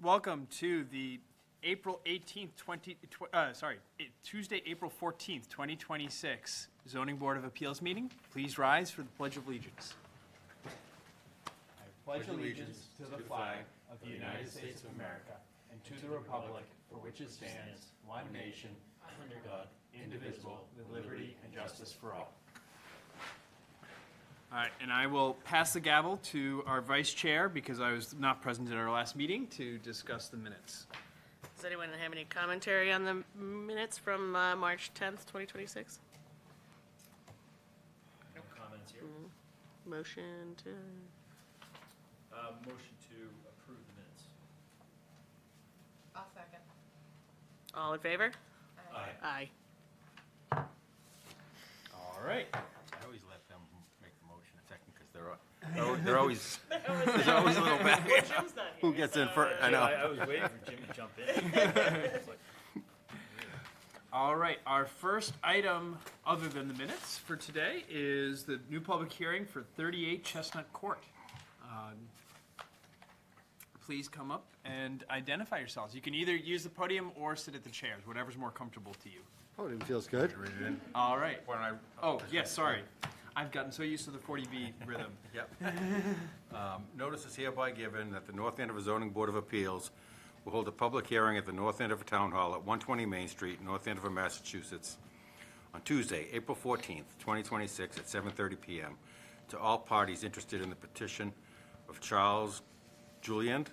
Welcome to the April 18th, Tuesday, April 14th, 2026 Zoning Board of Appeals meeting. Please rise for the Pledge of Allegiance. I pledge allegiance to the flag of the United States of America and to the republic for which it stands, one nation, under God, indivisible, with liberty and justice for all. All right, and I will pass the gavel to our vice chair because I was not present at our last meeting to discuss the minutes. Does anyone have any commentary on the minutes from March 10th, 2026? No comments here. Motion to, Motion to approve the minutes. I'll second. all in favor? Aye. Aye. All right. I always let them make the motion a second because they're always there's always a little back. Jim's not Who here, gets in so- first? I know. I was waiting for Jim to jump in. All right, our first item, other than the minutes for today, is the new public hearing for 38 Chestnut Court. Please come up and identify yourselves. You can either use the podium or sit at the chairs, whatever's more comfortable to you. Podium feels good. Read it in. All right. When I, Oh, yes, sorry. I've gotten so used to the 40B rhythm. Yep. Notice is hereby given that the North Andover Zoning Board of Appeals will hold a public hearing at the North Andover Town Hall at 120 Main Street, North Andover, Massachusetts, on Tuesday, April 14th, 2026, at 7:30 p.m. to all parties interested in the petition of Charles Juliand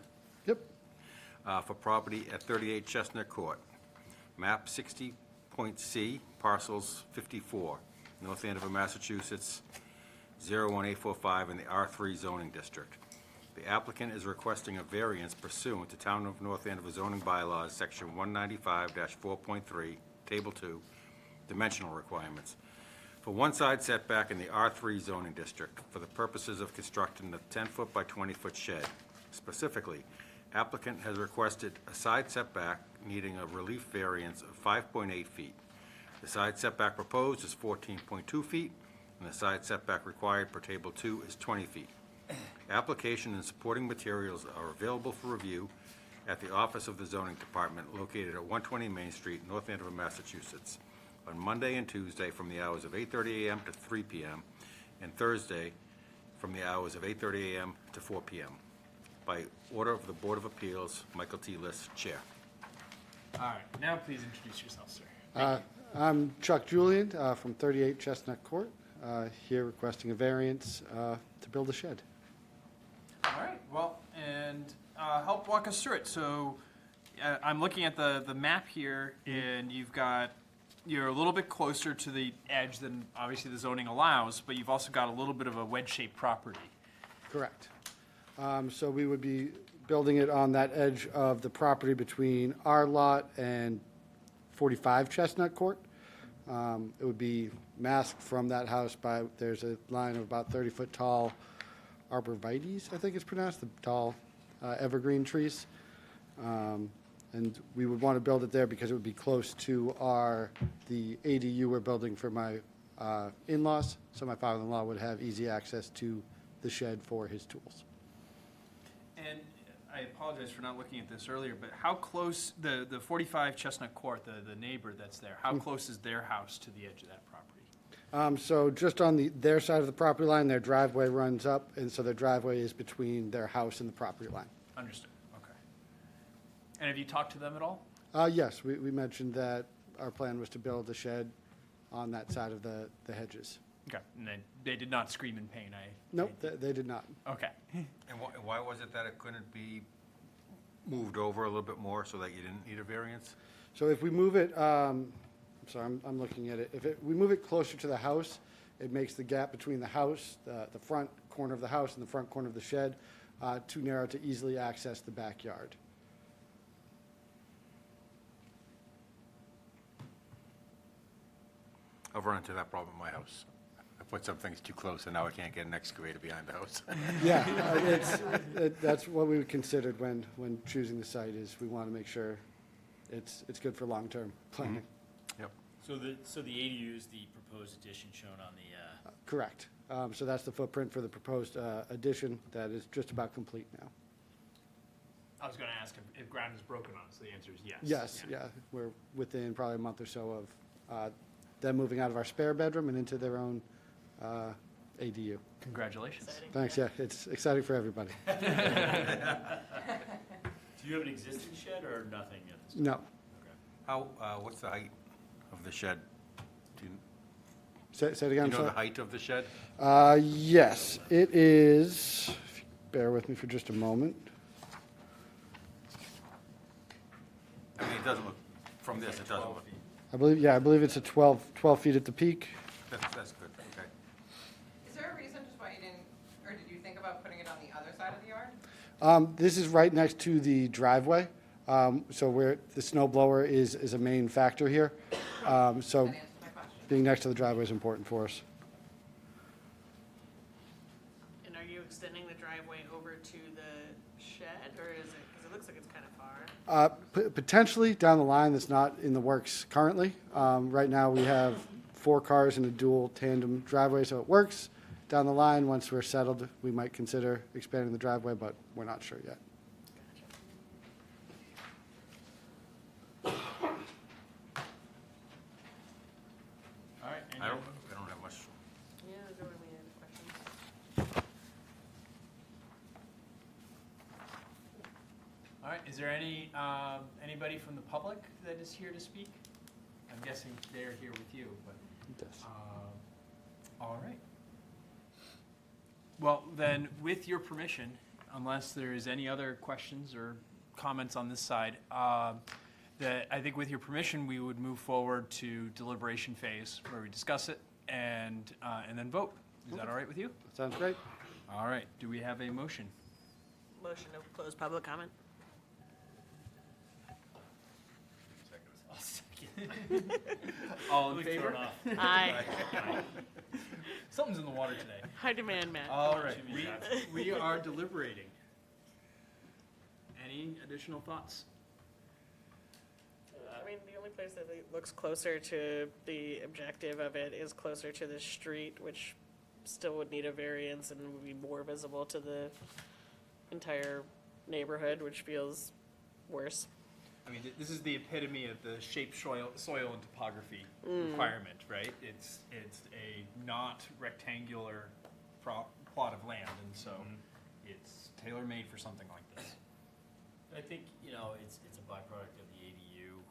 Yep. for property at 38 Chestnut Court, map 60.C, parcels 54, North Andover, Massachusetts, 01845 in the R3 zoning district. The applicant is requesting a variance pursuant to Town of North Andover zoning bylaws, section 195-4.3, table 2, dimensional requirements, for one side setback in the R3 zoning district for the purposes of constructing the 10-foot by 20-foot shed. Specifically, applicant has requested a side setback needing a relief variance of 5.8 feet. The side setback proposed is 14.2 feet, and the side setback required per table 2 is 20 feet. Application and supporting materials are available for review at the office of the zoning department located at 120 Main Street, North Andover, Massachusetts, on Monday and Tuesday from the hours of 8:30 a.m. to 3 p.m., and Thursday from the hours of 8:30 a.m. to 4 p.m. By order of the Board of Appeals, Michael T. List, Chair. All right, now please introduce yourself, sir. I'm Chuck Julian from 38 Chestnut Court, here requesting a variance to build a shed. All right, well, and help walk us through it. So I'm looking at the map here, and you're a little bit closer to the edge than obviously the zoning allows, but you've also got a little bit of a wedge-shaped property. Correct. So we would be building it on that edge of the property between our lot and 45 Chestnut Court. It would be masked from that house by, there's a line of about 30-foot tall arborvitaes, I think it's pronounced, the tall evergreen trees. And we would want to build it there because it would be close to the ADU we're building for my in-laws. So my father-in-law would have easy access to the shed for his tools. And I apologize for not looking at this earlier, but how close, the 45 Chestnut Court, the neighbor that's there, how close is their house to the edge of that property? So just on their side of the property line, their driveway runs up, and so their driveway is between their house and the property line. Understood, okay. And have you talked to them at all? Yes, we mentioned that our plan was to build a shed on that side of the hedges. Okay, and they did not scream in pain, Nope, they did not. Okay. And why was it that it couldn't be moved over a little bit more so that you didn't need a variance? So if we move it, I'm looking at it. We move it closer to the house, it makes the gap between the house, the front corner of the house and the front corner of the shed, too narrow to easily access the backyard. I've run into that problem at my house. I put some things too close, and now I can't get an excavator behind the house. Yeah, that's what we considered when choosing the site, is we want to make sure it's good for long-term planning. Yep. So the ADU is the proposed addition shown on the, Correct. So that's the footprint for the proposed addition that is just about complete now. I was gonna ask if ground is broken on it, so the answer is yes. Yes, yeah, we're within probably a month or so of them moving out of our spare bedroom and into their own ADU. Congratulations. Exciting. Thanks, yeah, it's exciting for everybody. Do you have an existing shed or nothing at this time? No, Okay. How, what's the height of the shed? Do you say it do again, you know the sorry. height of the shed? Yes, it is, if you bear with me for just a moment. I mean, it doesn't look, from this, it doesn't look, I believe it's a 12 feet at the peak. that's good, okay. Is there a reason just why you didn't, or did you think about putting it on the other side of the yard? This is right next to the driveway, so where the snow blower is a main factor here. So That answers my question. being next to the driveway is important for us. And are you extending the driveway over to the shed, or is it, because it looks like it's kind of far? Potentially down the line, that's not in the works currently. Right now, we have 4 cars in a dual tandem driveway, so it works. Down the line, once we're settled, we might consider expanding the driveway, but we're not sure yet. All right. I don't have much. Yeah, I don't have any other questions. All right, is there anybody from the public that is here to speak? I'm guessing they're here with you, but, all right. Well, then, with your permission, unless there is any other questions or comments on this side, that I think with your permission, we would move forward to deliberation phase, where we discuss it and then vote. Is that all right with you? Sounds great. All right, do we have a motion? Motion to close public comment? I'll second. All in Really favor? thrown off. Aye. Something's in the water today. I demand, Matt. All right, Jimmy we are deliberating. Any additional thoughts? I mean, the only place that it looks closer to the objective of it is closer to the street, which still would need a variance and would be more visible to the entire neighborhood, which feels worse. I mean, this is the epitome of the shape, soil, and topography requirement, right? It's a not rectangular plot of land, and so it's tailor-made for something like this. I think, it's a byproduct of the ADU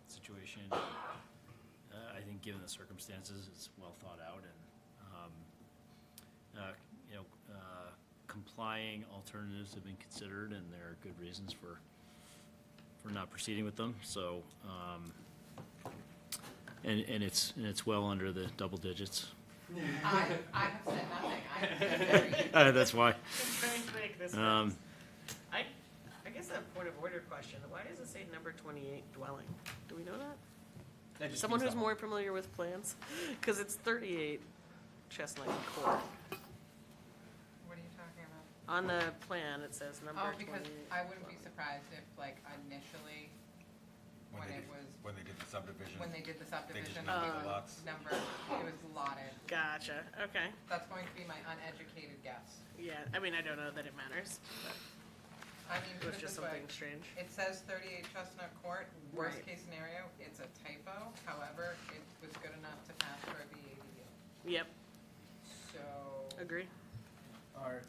situation. I think given the circumstances, it's well thought out and, complying alternatives have been considered and there are good reasons for not proceeding with them, so, and it's well under the double digits. I have said nothing. I have said very. That's why. I'm trying to make this Um, sense. I guess a point of order question, why does it say number 28 dwelling? Do we know that? That just Someone means who's more familiar with plans? Because it's 38 Chestnut Court. What are you talking about? On the plan, it says number Oh, 28. because I wouldn't be surprised if, like, initially, when it was, When they did the subdivision. when they did the subdivision, numbered it the was lots. numbered, it was allotted. Gotcha, okay. That's going to be my uneducated guess. Yeah, I mean, I don't know that it matters, but I mean, it put was it just this way. something strange. It says 38 Chestnut Court, worst Right. case scenario, it's a typo, however, it was good enough to pass for a BADU. Yep, So, agree. All right.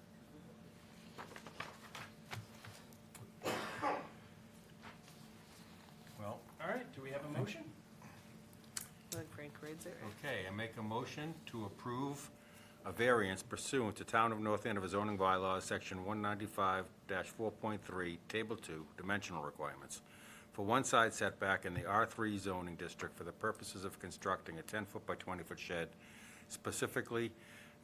Well, All right, do we have a motion? I think Frank reads it, right? okay, I make a motion to approve a variance pursuant to Town of North Andover zoning bylaws, section 195-4.3, table 2, dimensional requirements, for one side setback in the R3 zoning district for the purposes of constructing a 10-foot by 20-foot shed. Specifically,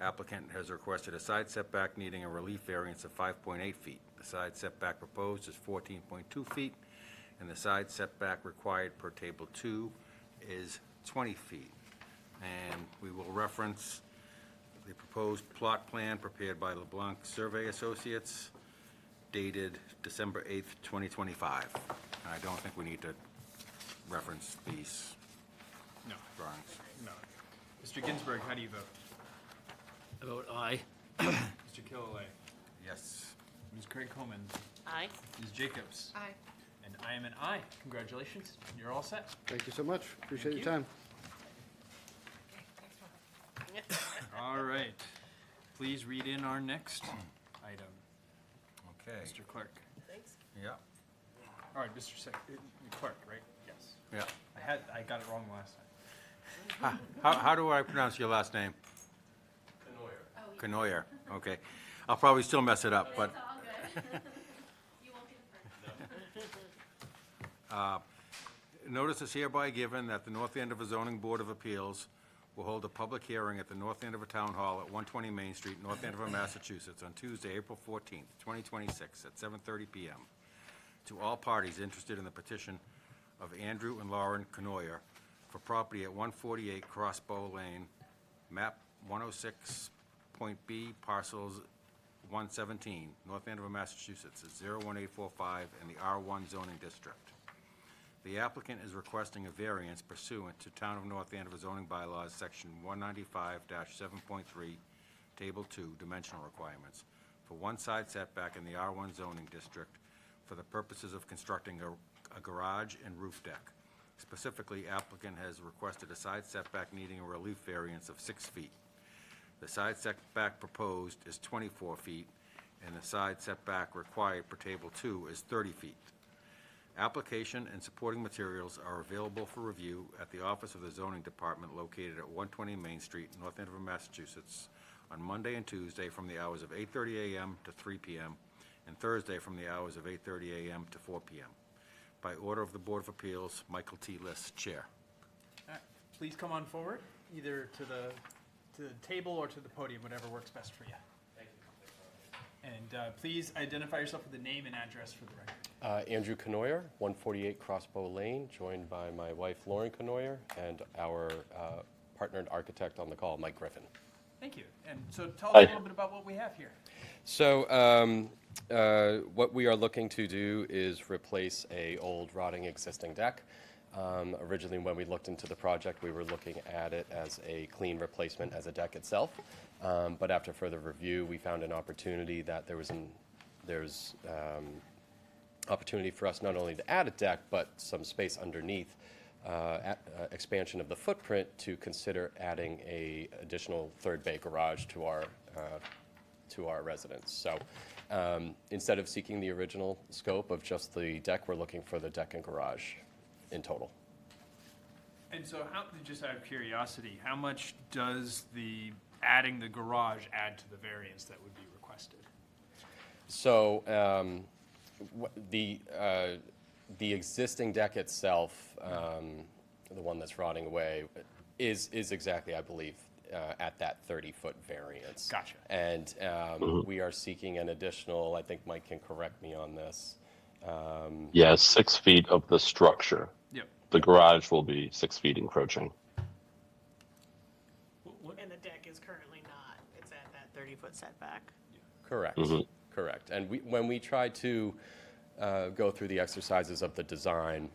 applicant has requested a side setback needing a relief variance of 5.8 feet. The side setback proposed is 14.2 feet, and the side setback required per table 2 is 20 feet. And we will reference the proposed plot plan prepared by LeBlanc Survey Associates, dated December 8th, 2025. And I don't think we need to reference these No. drawings. No. Mr. Ginsburg, how do you vote? I vote aye. Mr. Killalay? Yes. Ms. Craig Coleman? Aye. Aye. Ms. Jacobs? Aye. And I am an aye. Congratulations. You're all set. Thank you so much. Appreciate your Thank time. All right. Please read in our next item, Okay, Mr. Clerk. Thanks. yeah, All right, Mr. Clerk, right? Yes. yeah. I got it wrong last time. How do I pronounce your last name? Canoyer, okay. I'll probably still mess it up, but It's all good. You won't be the first. notice is hereby given that the North Andover Zoning Board of Appeals will hold a public hearing at the North Andover Town Hall at 120 Main Street, North Andover, Massachusetts, on Tuesday, April 14th, 2026, at 7:30 PM. To all parties interested in the petition of Andrew and Lauren Canoyer for property at 148 Crossbow Lane, map 106.B, parcels 117, North Andover, Massachusetts, at 01845 in the R1 zoning district. The applicant is requesting a variance pursuant to Town of North Andover zoning bylaws, section 195-7.3, table 2, dimensional requirements, for one side setback in the R1 zoning district for the purposes of constructing a garage and roof deck. Specifically, applicant has requested a side setback needing a relief variance of 6 feet. The side setback proposed is 24 feet, and the side setback required per table 2 is 30 feet. Application and supporting materials are available for review at the office of the zoning department located at 120 Main Street, North Andover, Massachusetts, on Monday and Tuesday from the hours of 8:30 a.m. to 3 p.m., and Thursday from the hours of 8:30 a.m. to 4 p.m. By order of the Board of Appeals, Michael T. List, Chair. All right. Please come on forward, either to the table or to the podium, whatever works best for you. Thank you. And please identify yourself with the name and address for the record. Andrew Canoyer, 148 Crossbow Lane, joined by my wife Lauren Canoyer and our partnered architect on the call, Mike Griffin. Thank you. And so tell us a little bit about what we have here. So what we are looking to do is replace a old rotting existing deck. Originally, when we looked into the project, we were looking at it as a clean replacement as a deck itself. But after further review, we found an opportunity that there's opportunity for us not only to add a deck, but some space underneath, expansion of the footprint to consider adding a additional third bay garage to our residence. So instead of seeking the original scope of just the deck, we're looking for the deck and garage in total. And so just out of curiosity, how much does adding the garage add to the variance that would be requested? So the existing deck itself, the one that's rotting away, is exactly, I believe, at that 30-foot variance. Gotcha. And we are seeking an additional, I think Mike can correct me on this. Yeah, 6 feet of the structure. Yep. The garage will be 6 feet encroaching. And the deck is currently not, it's at that 30-foot setback. Correct. Correct. And when we tried to go through the exercises of the design,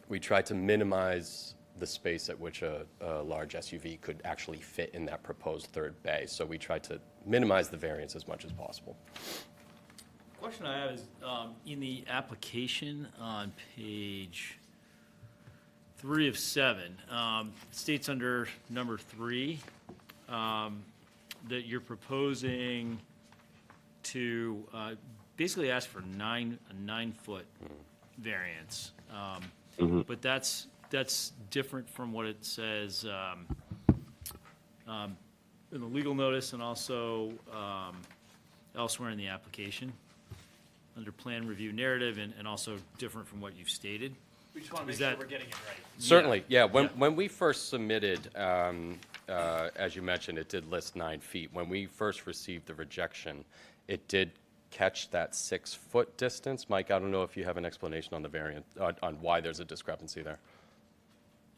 we tried to minimize the space at which a large SUV could actually fit in that proposed third bay. So we tried to minimize the variance as much as possible. Question I have is, in the application on page 3 of 7, it states under number 3 that you're proposing to basically ask for a 9-foot variance. But that's different from what it says in the legal notice and also elsewhere in the application, under plan review narrative, and also different from what you've stated. We just want to make Is sure that- we're getting it right. Certainly, yeah. When we first submitted, as you mentioned, it did list 9 feet. When we first received the rejection, it did catch that 6-foot distance. Mike, I don't know if you have an explanation on the variant, on why there's a discrepancy there.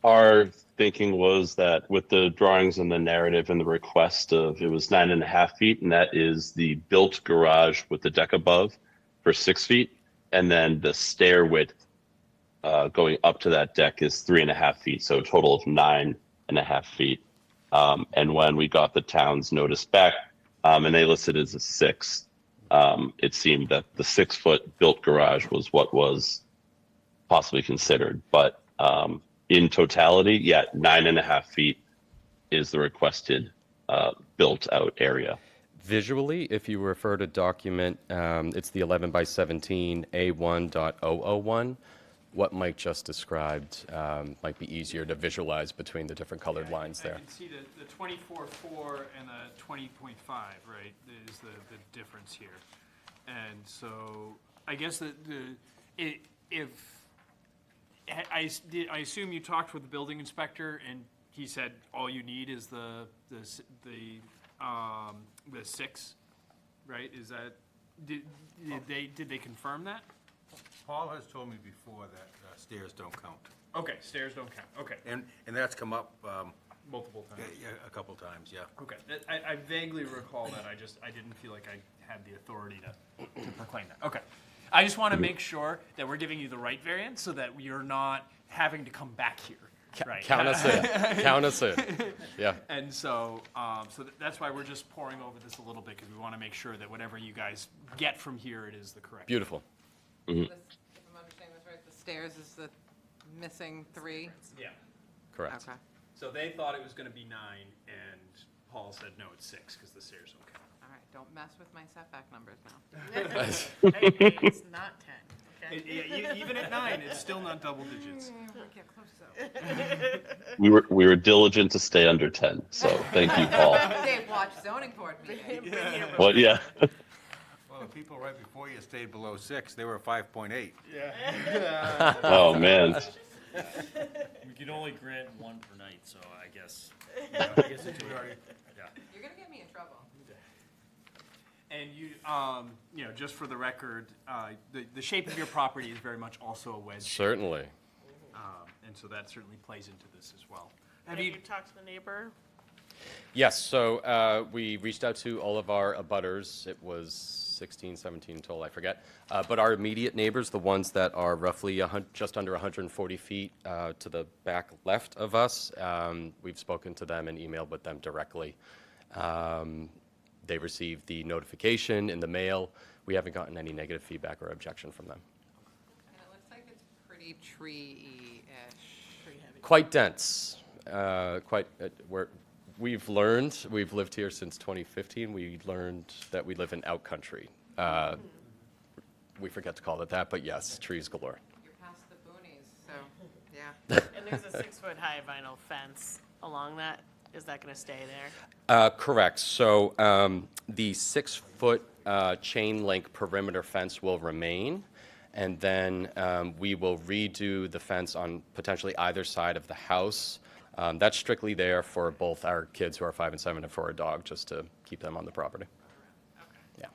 Our thinking was that with the drawings and the narrative and the request of, it was 9.5 feet, and that is the built garage with the deck above for 6 feet. And then the stair width going up to that deck is 3.5 feet, so a total of 9.5 feet. And when we got the town's notice back, and they listed it as a 6, it seemed that the 6-foot built garage was what was possibly considered. But in totality, yeah, 9.5 feet is the requested built out area. Visually, if you refer to document, it's the 11 by 17 A1.001. What Mike just described might be easier to visualize between the different colored lines there. I can see the 24.4 and the 20.5, right, is the difference here. And so I guess I assume you talked with the building inspector and he said all you need is the 6, right? Is that, did they confirm that? Paul has told me before that stairs don't count. Okay, stairs don't count, okay, And that's come up multiple times. a couple times, yeah. Okay, I vaguely recall that, I didn't feel like I had the authority to proclaim that. Okay. I just want to make sure that we're giving you the right variance so that you're not having to come back here, right? Count us in. Count us in. Yeah. And so, that's why we're just pouring over this a little bit, because we want to make sure that whatever you guys get from here, it is the correct. Beautiful. If I'm understanding this right, the stairs is the missing 3? Yeah. Correct. Okay. So they thought it was going to be 9, and Paul said, no, it's 6, because the stairs don't count. All right, don't mess with my setback numbers now. It's not 10, okay? Even at 9, it's still not double digits. We'll get close though. We were diligent to stay under 10, so thank you, Paul. Dave, watch zoning board meeting. Well, yeah. Well, the people right before you stayed below 6, they were 5.8. Oh, man. We can only grant one per night, so I guess. I guess it's already. Yeah. You're gonna get me in trouble. And you know, just for the record, the shape of your property is very much also a wedge. Certainly. And so that certainly plays into this as well. Have you talked to the neighbor? Yes, so we reached out to all of our abutters. It was 16, 17 total, I forget. But our immediate neighbors, the ones that are roughly just under 140 feet to the back left of us, we've spoken to them and emailed with them directly. They received the notification in the mail. We haven't gotten any negative feedback or objection from them. And it looks like it's pretty tree-ish. Quite dense. We've lived here since 2015. We learned that we live in out country. We forget to call it that, but yes, trees galore. You're past the boonies, so, yeah. And there's a 6-foot-high vinyl fence along that. Is that going to stay there? Correct. So the 6-foot chain link perimeter fence will remain, and then we will redo the fence on potentially either side of the house. That's strictly there for both our kids who are 5 and 7 and for our dog, just to keep them on the property. Okay. Yeah.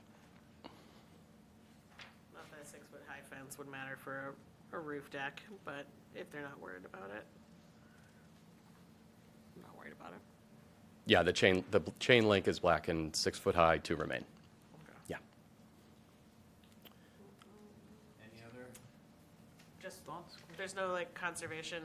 Not that a 6-foot-high fence would matter for a roof deck, but if they're not worried about it, I'm not worried about it. Yeah, the chain link is black and 6 foot high to remain. Okay. Yeah. Any other Just thoughts? there's no like conservation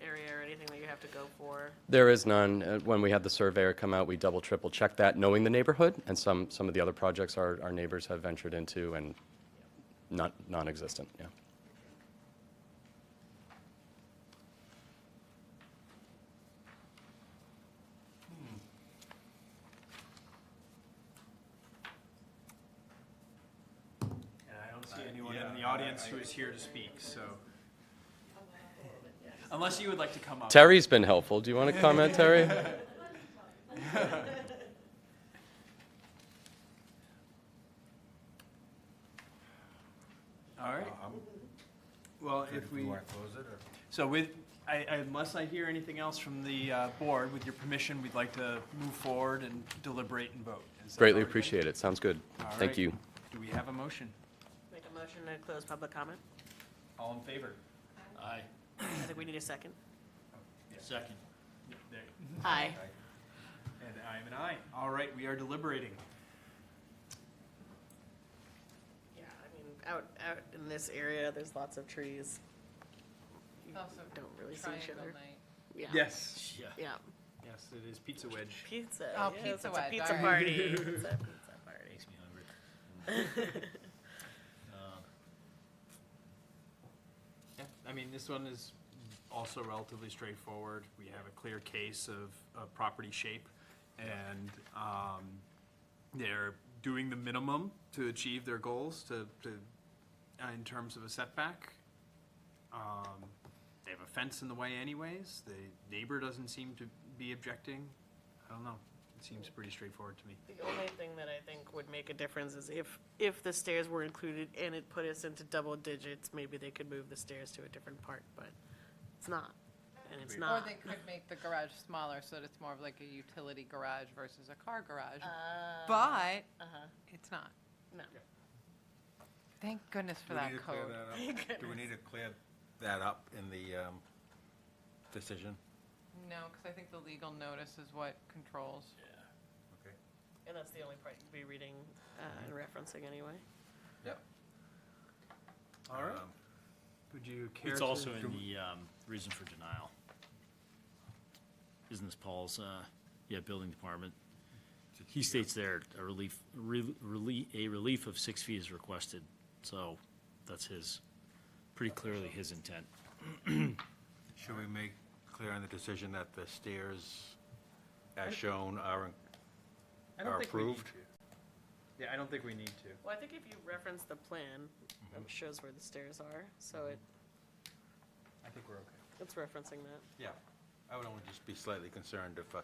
area or anything that you have to go for. There is none. When we had the surveyor come out, we double, triple checked that, knowing the neighborhood, and some of the other projects our neighbors have ventured into, and non-existent, yeah. And I don't see anyone in the audience who is here to speak, so. Unless you would like to come up. Terry's been helpful. Do you want to comment, Terry? All right. Well, if we, You want to close it, or? so unless I hear anything else from the board, with your permission, we'd like to move forward and deliberate and vote. Is that Greatly all right? appreciate it. Sounds good. All Thank right. you. Do we have a motion? Make a motion to close public comment. All in favor? Aye. I think we need a second. Second. There. Aye. And I am an aye. All right, we are deliberating. Yeah, I mean, out in this area, there's lots of trees. You It's also don't really see each triangle other. night. Yeah. Yes. Yeah. Yeah. Yes, it is pizza wedge. Pizza. Oh, yes, pizza it's a wedge, pizza all right. party. It's a pizza party. Makes me hungry. Yeah, I mean, this one is also relatively straightforward. We have a clear case of property shape, and they're doing the minimum to achieve their goals in terms of a setback. They have a fence in the way anyways. The neighbor doesn't seem to be objecting. I don't know. It seems pretty straightforward to me. The only thing that I think would make a difference is if the stairs were included and it put us into double digits, maybe they could move the stairs to a different part, but it's not, and it's Or not. they could make the garage smaller so that it's more of like a utility garage versus a car garage. But it's not. No. Thank goodness for Do we that need to clear code. that up? Do we need to clear that up in the decision? No, because I think the legal notice is what controls. Okay. And that's the only part you'd be reading and referencing anyway. Yep. All right. Would you care It's to? also in the reason for denial. Isn't this Paul's, building department? He states there, a relief of 6 feet is requested, so that's pretty clearly his intent. Should we make clear in the decision that the stairs, as shown, are I don't think we need approved? to. Yeah, I don't think we need to. Well, I think if you reference the plan, it shows where the stairs are, so I think we're okay. it's referencing that. Yeah. I would only just be slightly concerned if,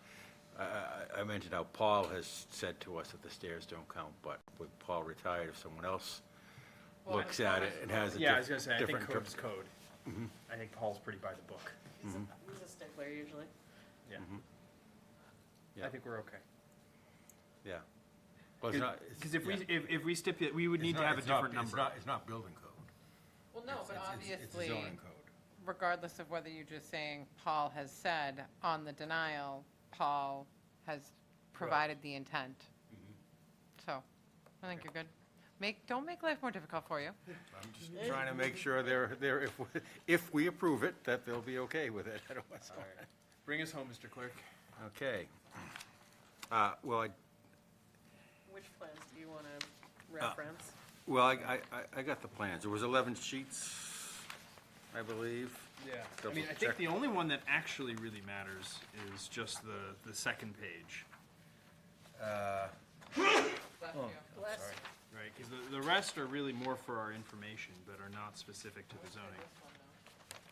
I mentioned how Paul has said to us that the stairs don't count, but with Paul retired, if someone else Well, looks at it and has a Yeah, I was gonna say, I think different. code's code. I think Paul's pretty by the book. He's a stickler usually. Yeah. Yeah. I think we're okay. Yeah. Well, it's not. Because if yeah. if we stipulate, we would It's need to not- have a it's not- different number. It's not building code. Well, no, but It's obviously, zoning code. regardless of whether you're just saying Paul has said on the denial, Paul has provided the intent. So, I think you're good. Don't make life more difficult for you. I'm just trying to make sure if we approve it, that they'll be okay with it. I don't want All right. Bring us home, Mr. Clerk. Okay. Well, Which plans do you want to reference? I got the plans. There was 11 sheets, I believe. Yeah. I Double mean, I think check. the only one that actually really matters is just the second page, Bless you. Bless. right? Because the rest are really more for our information, but are not specific to the zoning.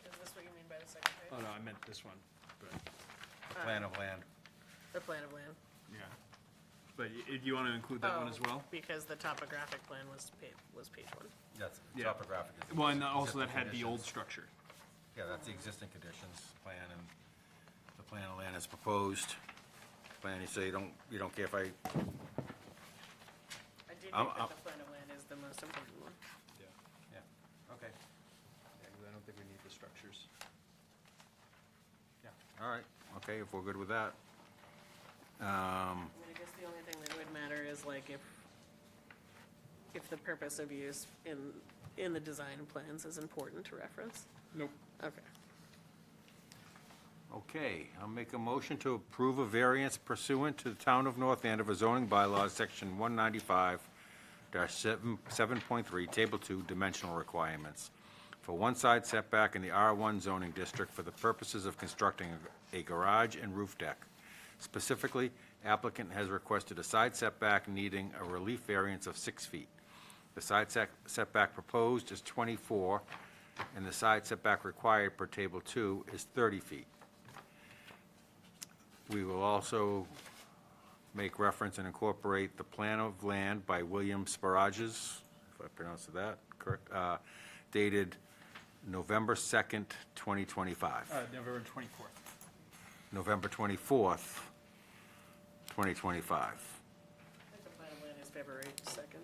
Is this what you mean by the second page? Oh, no, I meant this one, but, The plan of land. The plan of land. yeah. But do you want to include that one as well? Because the topographic plan was page one. That's Yeah. topographic. Well, and also that Existing had the old conditions. structure. Yeah, that's the existing conditions plan, and the plan of land is proposed. Plan, you say you don't care if I, I do think I'm- that the plan of land is the most important one. Yeah. yeah, okay, Yeah, because I don't think we need the structures. Yeah. all right, okay, if we're good with that. I mean, I guess the only thing that would matter is like if the purpose of use in the design plans is important to reference. Nope. Okay. Okay, I'll make a motion to approve a variance pursuant to the Town of North Andover zoning bylaws, section 195-7.3, table 2, dimensional requirements, for one side setback in the R1 zoning district for the purposes of constructing a garage and roof deck. Specifically, applicant has requested a side setback needing a relief variance of 6 feet. The side setback proposed is 24, and the side setback required per table 2 is 30 feet. We will also make reference and incorporate the plan of land by William Sparages, if I pronounced that correct, dated November 2nd, 2025. November 24th. November 24th, 2025. I think the plan of land is February 2nd.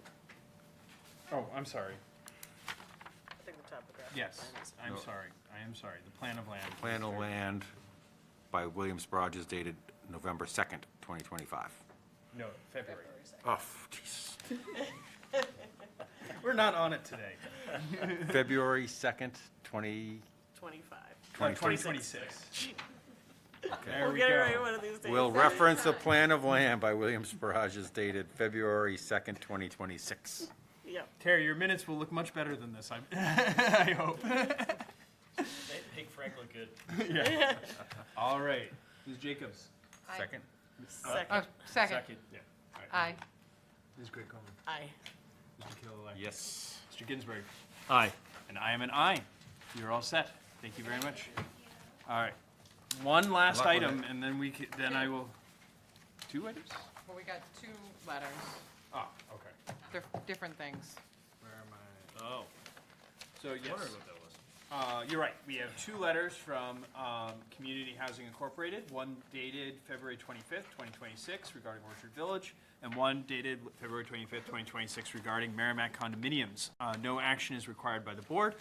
Oh, I'm sorry. I think the topographic Yes, plan is. I'm sorry. I am sorry. The plan of land. Plan of land by William Sparages dated November 2nd, 2025. No, February. February 2nd. Oh, jeez. We're not on it today. February 2nd, 25. 2026. 2026. There We'll we get it go. right one of these days. Will reference a plan of land by Williams Barrages dated February 2nd, 2026. Yep. Terry, your minutes will look much better than this, I hope. Make Frank look good. Yeah. All right. Ms. Jacobs? Aye. Second? Oh, Second. second. Yeah. All right. Aye. Ms. Greg Coleman? Aye. Mr. Killalay? Yes. Mr. Ginsburg? Aye. And I am an aye. You're all set. Thank you very much. All right. One last luck with item, and then then I will, 2 items? Well, we got 2 letters, Oh, okay. different things. Where am I? Oh, So, yes. wondering what that was. You're right. We have 2 letters from Community Housing Incorporated, one dated February 25th, 2026 regarding Orchard Village, and one dated February 25th, 2026 regarding Merrimack condominiums. No action is required by the board.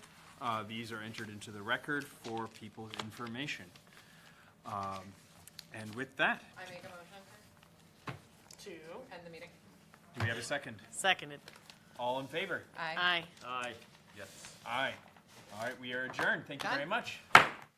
These are entered into the record for people's information. And with that, I make a motion 2. to end the meeting. do we have a second? Seconded. All in favor? Aye. Aye. Aye. Yes. Aye. All right, we are adjourned. Thank you Done. very much.